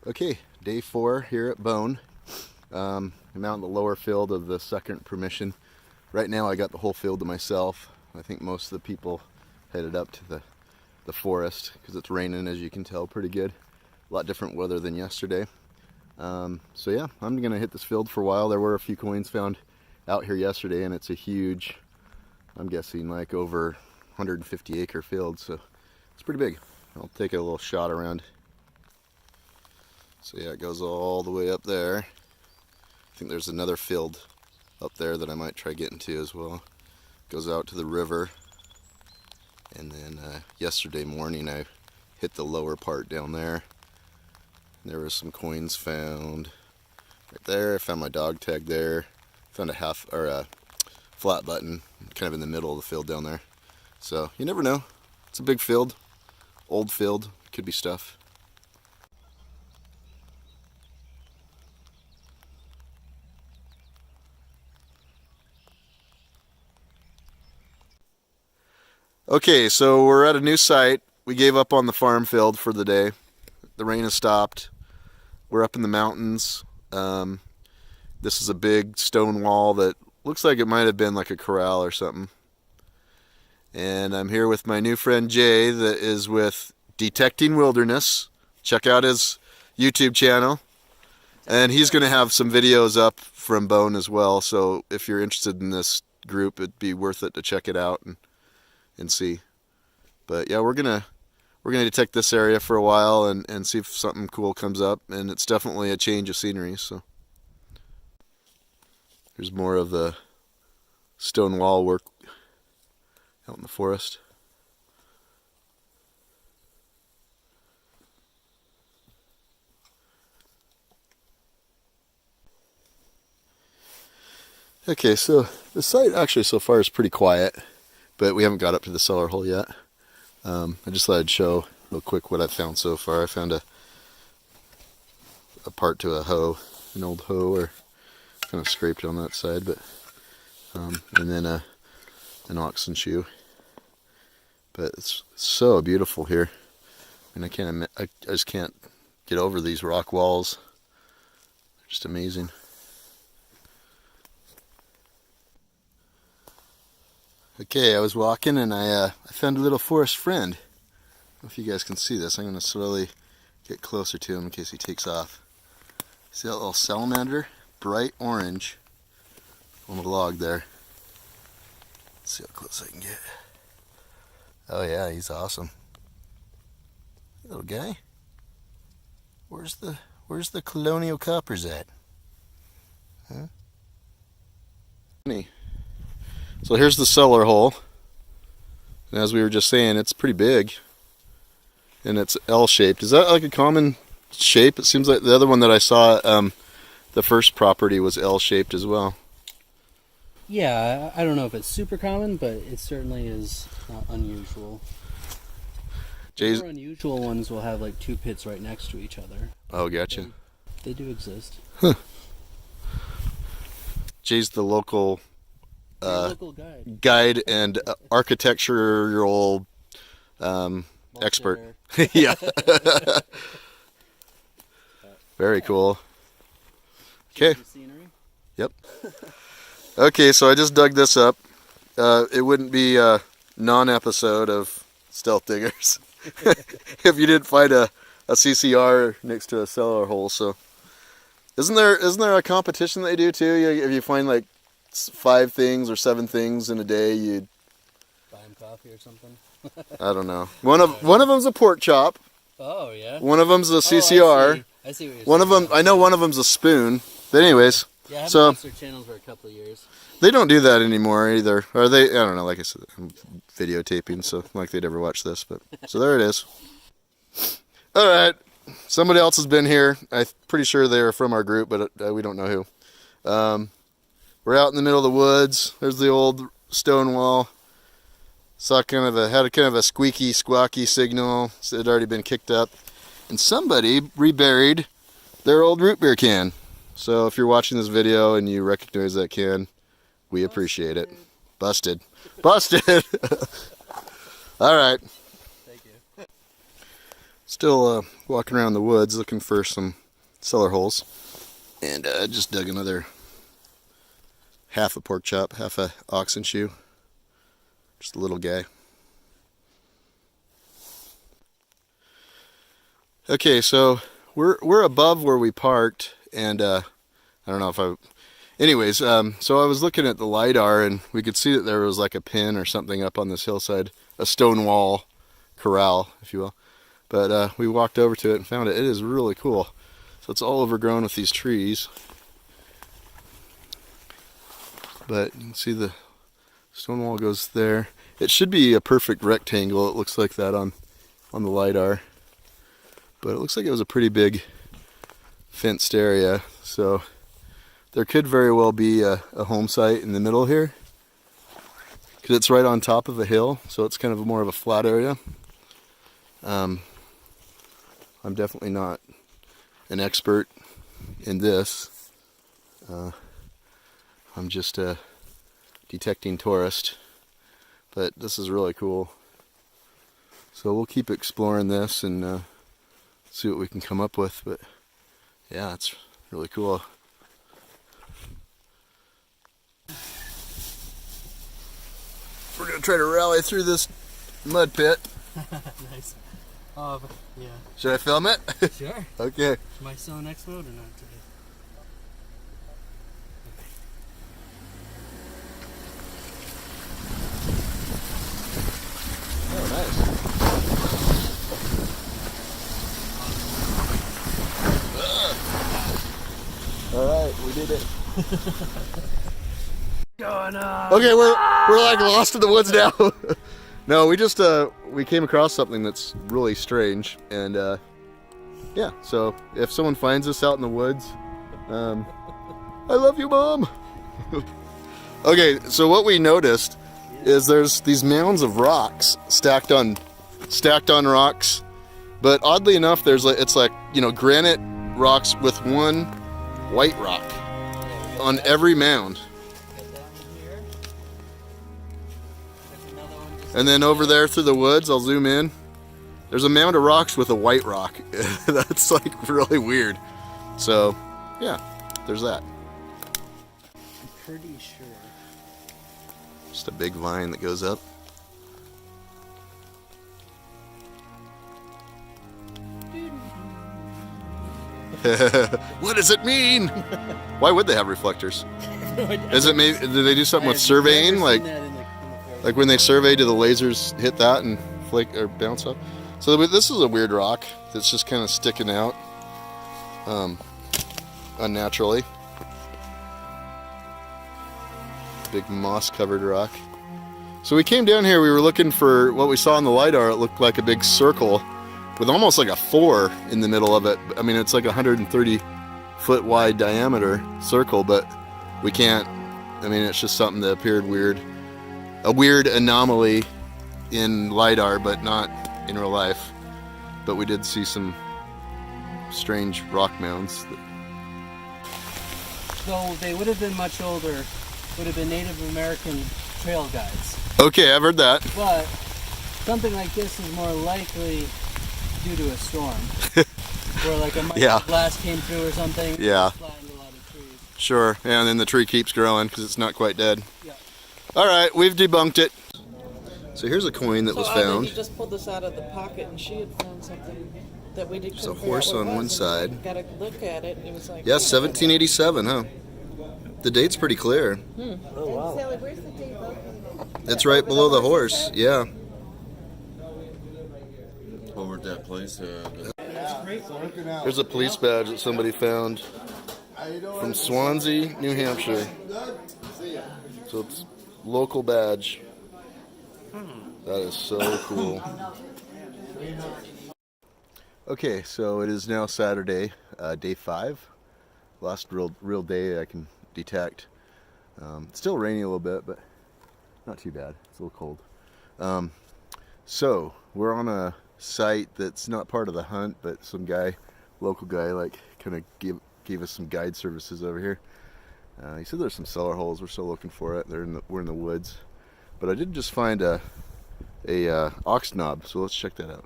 Okay, day 4 here at Bone. I'm out in the lower field of the second permission. Right now I got the whole field to myself. I think most of the people headed up to the forest because it's raining, as you can tell, pretty good. A lot different weather than yesterday. So yeah, I'm gonna hit this field for a while. There were a few coins found out here yesterday, and it's a huge, I'm guessing like over 150 acre field, so it's pretty big. I'll take a little shot around. So yeah, it goes all the way up there. I think there's another field up there that I might try getting to as well. Goes out to the river. And then yesterday morning I hit the lower part down there. There were some coins found right there. I found my dog tag there. Found a flat button kind of in the middle of the field down there. So you never know. It's a big field, old field, could be stuff. Okay, so we're at a new site. We gave up on the farm field for the day. The rain has stopped. We're up in the mountains. This is a big stone wall that looks like it might have been like a corral or something. And I'm here with my new friend Jay that is with Detecting Wilderness. Check out his YouTube channel. And he's going to have some videos up from Bone as well. So if you're interested in this group, it'd be worth it to check it out and see. But yeah, we're gonna detect this area for a while and see if something cool comes up, and it's definitely a change of scenery. So there's more of the stone wall work out in the forest. Okay, so the site actually so far is pretty quiet, but we haven't got up to the cellar hole yet. I just thought I'd show real quick what I've found so far. I found a part to a hoe, an old hoe, or kind of scraped on that side, but and then an oxen shoe. But it's so beautiful here, and I just can't get over these rock walls. They're just amazing. Okay, I was walking and I found a little forest friend. I don't know if you guys can see this. I'm going to slowly get closer to him in case he takes off. See that little salamander? Bright orange on the log there. Let's see how close I can get. Oh yeah, he's awesome. Little guy. Where's the colonial coppers at? Huh? So here's the cellar hole. And as we were just saying, it's pretty big. And it's L-shaped. Is that like a common shape? It seems like the other one that I saw, the first property was L-shaped as well. Yeah, I don't know if it's super common, but it certainly is not unusual. Jay's... More unusual ones will have like two pits right next to each other. Oh, gotcha. They do exist. Huh. Jay's the local... local guide and architectural expert. Yeah. Very cool. Okay. Yep. Okay, so I just dug this up. It wouldn't be a non-episode of Stealth Diggers if you didn't find a CCR next to a cellar hole. So, isn't there a competition they do too? If you find like 5 things or 7 things in a day, you buy them coffee or something. I don't know. One of them's a pork chop. Oh yeah. One of them's a CCR. I see what you're one saying. of them, I know one of them's a spoon. But anyways, yeah, I haven't so watched their channels for a couple of years. they don't do that anymore either. Or they, I don't know. Like I said, I'm videotaping, so like they'd ever watch this. But so there it is. All right, somebody else has been here. I'm pretty sure they are from our group, but we don't know who. We're out in the middle of the woods. There's the old stone wall. Had kind of a squeaky, squawky signal. So it had already been kicked up. And somebody reburied their old root beer can. So if you're watching this video and you recognize that can, we appreciate it. Busted. Busted! All right. Thank you. Still walking around the woods looking for some cellar holes. And just dug another half a pork chop, half a oxen shoe. Just a little guy. Okay, so we're above where we parked, and I don't know if I... Anyways, so I was looking at the LiDAR, and we could see that there was like a pin or something up on this hillside, a stone wall corral, if you will. But we walked over to it and found it. It is really cool. So it's all overgrown with these trees. But you can see the stone wall goes there. It should be a perfect rectangle. It looks like that on the LiDAR. But it looks like it was a pretty big fenced area. So there could very well be a home site in the middle here. Because it's right on top of a hill. So it's kind of more of a flat area. I'm definitely not an expert in this. I'm just a detecting tourist, but this is really cool. So we'll keep exploring this and see what we can come up with, but yeah, it's really cool. We're gonna try to rally through this mud pit. Nice. Yeah. Should I film it? Sure. Okay. Am I still in X mode or not today? Oh, nice. All right, we did it. Going on. Okay, we're like lost in the woods now. No, we just we came across something that's really strange, and yeah. So if someone finds us out in the woods, I love you, Mom. Okay, so what we noticed is there's these mounds of rocks stacked on rocks, but oddly enough, it's like, you know, granite rocks with one white rock on every mound. And then over there through the woods, I'll zoom in. There's a mound of rocks with a white rock. That's like really weird. So, yeah, there's that. I'm pretty sure. Just a big vine that goes up. What does it mean? Why would they have reflectors? Is it maybe, do they do something with surveying? Like when they survey, do the lasers hit that and flake or bounce up? So this is a weird rock that's just kind of sticking out unnaturally. Big moss-covered rock. So we came down here, we were looking for what we saw on the LiDAR. It looked like a big circle with almost like a 4 in the middle of it. I mean, it's like a 130-foot wide diameter circle, but we can't, I mean, it's just something that appeared weird. A weird anomaly in LiDAR, but not in real life. But we did see some strange rock mounds. So they would have been much older, would have been Native American trail guides. Okay, I've heard that. But something like this is more likely due to a storm. Where like a blast came through or something. Yeah. Flattened a lot of trees. Sure, and then the tree keeps growing because it's not quite dead. Yeah. All right, we've debunked it. So here's a coin that was found. He just pulled this out of the pocket, and she had found something that we didn't. There's a horse on one side. Got to look at it. It was like. Yeah, 1787, huh? The date's pretty clear. Oh wow. Sally, where's the date located? It's right below the horse. Yeah. Over at that place. There's a police badge that somebody found from Swansea, New Hampshire. So it's local badge. That is so cool. Okay, so it is now Saturday, day 5. Last real day I can detect. It's still rainy a little bit, but not too bad. It's a little cold. So we're on a site that's not part of the hunt, but some guy, local guy, like kind of gave us some guide services over here. He said there's some cellar holes. We're still looking for it. We're in the woods, but I did just find a ox knob. So let's check that out.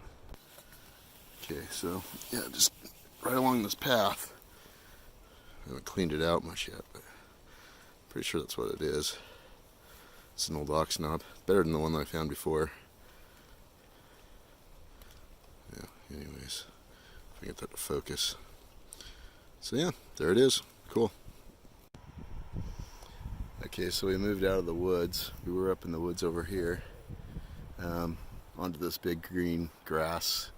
Okay, so yeah, just right along this path. I haven't cleaned it out much yet, but pretty sure that's what it is. It's an old ox knob, better than the one that I found before. Yeah, anyways, if I get that to focus. So yeah, there it is. Cool. Okay, so we moved out of the woods. We were up in the woods over here, onto this big green grass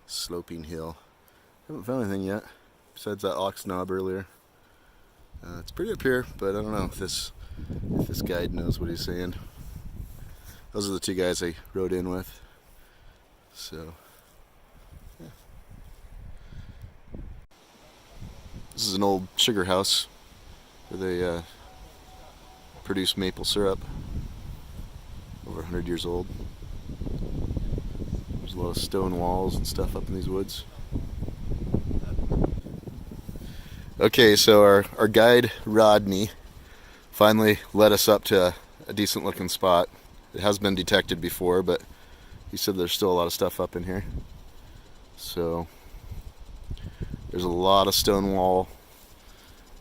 sloping hill. Haven't found anything yet, besides that ox knob earlier. It's pretty up here, but I don't know if this guide knows what he's saying. Those are the two guys I rode in with. So, yeah. This is an old sugar house where they produce maple syrup. Over 100 years old. There's a lot of stone walls and stuff up in these woods. Okay, so our guide Rodney finally led us up to a decent looking spot. It has been detected before, but he said there's still a lot of stuff up in here. So there's a lot of stone wall.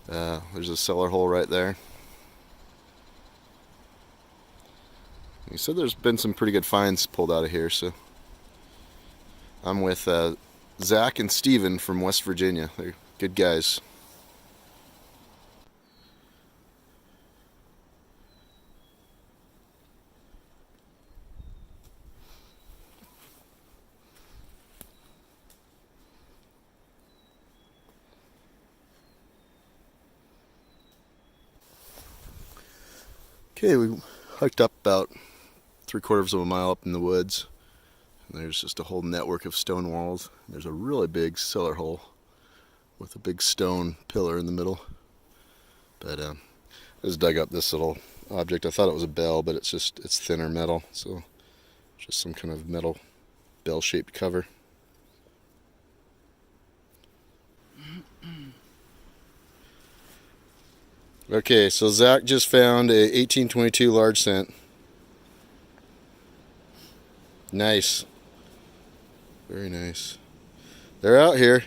There's a cellar hole right there. He said there's been some pretty good finds pulled out of here, so I'm with Zach and Steven from West Virginia. They're good guys. Okay, we hiked up about 3/4 of a mile up in the woods. And there's just a whole network of stone walls. There's a really big cellar hole with a big stone pillar in the middle. But I just dug up this little object. I thought it was a bell, but it's thinner metal, so just some kind of metal bell-shaped cover. Okay, so Zach just found a 1822 large cent. Nice. Very nice. They're out here.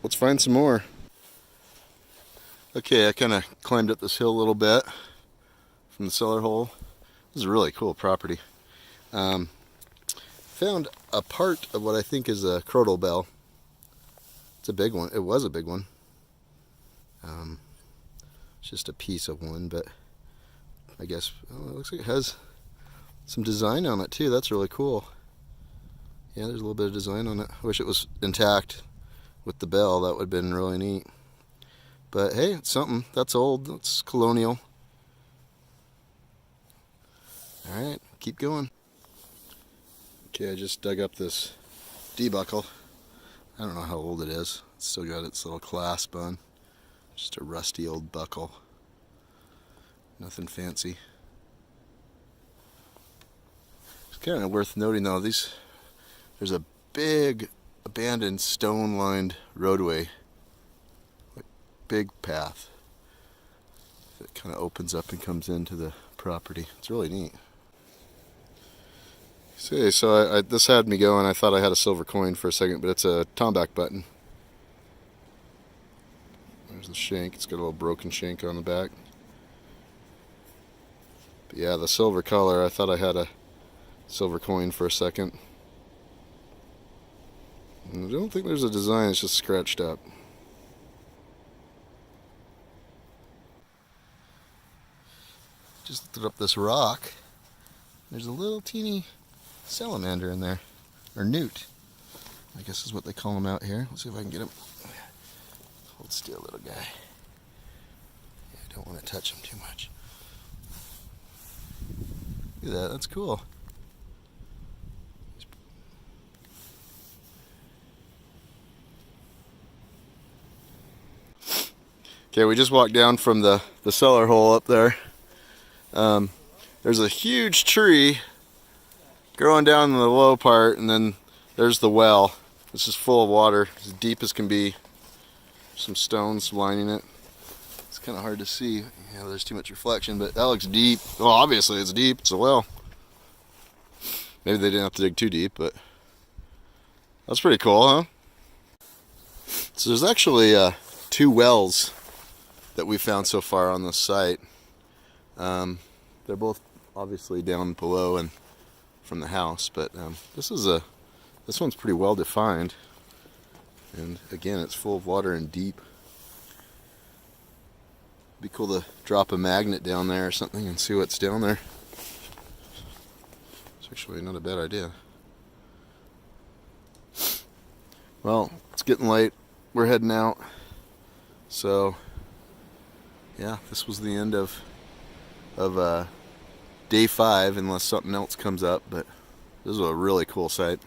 Let's find some more. Okay, I kind of climbed up this hill a little bit from the cellar hole. This is a really cool property. Found a part of what I think is a crotal bell. It's a big one. It was a big one. It's just a piece of one, but I guess it looks like it has some design on it too. That's really cool. Yeah, there's a little bit of design on it. I wish it was intact with the bell. That would have been really neat. But hey, it's something. That's old. That's colonial. Alright, keep going. Okay, I just dug up this D-buckle. I don't know how old it is. It's still got its little clasp on. Just a rusty old buckle. Nothing fancy. It's kind of worth noting though, there's a big abandoned stone-lined roadway, like big path that kind of opens up and comes into the property. It's really neat. See, so this had me going. I thought I had a silver coin for a second, but it's a tomback button. There's the shank. It's got a little broken shank on the back. But yeah, the silver color, I thought I had a silver coin for a second. And I don't think there's a design, it's just scratched up. Just lifted up this rock. There's a little teeny salamander in there. Or newt, I guess is what they call them out here. Let's see if I can get him. Hold still, little guy. Yeah, I don't want to touch him too much. Look at that, that's cool. Okay, we just walked down from the cellar hole up there. There's a huge tree growing down in the low part, and then there's the well. This is full of water, as deep as can be. Some stones lining it. It's kind of hard to see. Yeah, there's too much reflection, but that looks deep. Well, obviously it's deep. It's a well. Maybe they didn't have to dig too deep, but That's pretty cool, huh? So there's actually 2 wells that we found so far on this site. They're both obviously down below and from the house, but this one's pretty well defined. And again, it's full of water and deep. Be cool to drop a magnet down there or something and see what's down there. It's actually not a bad idea. Well, it's getting late. We're heading out. So, yeah, this was the end of day 5, unless something else comes up. But this is a really cool site.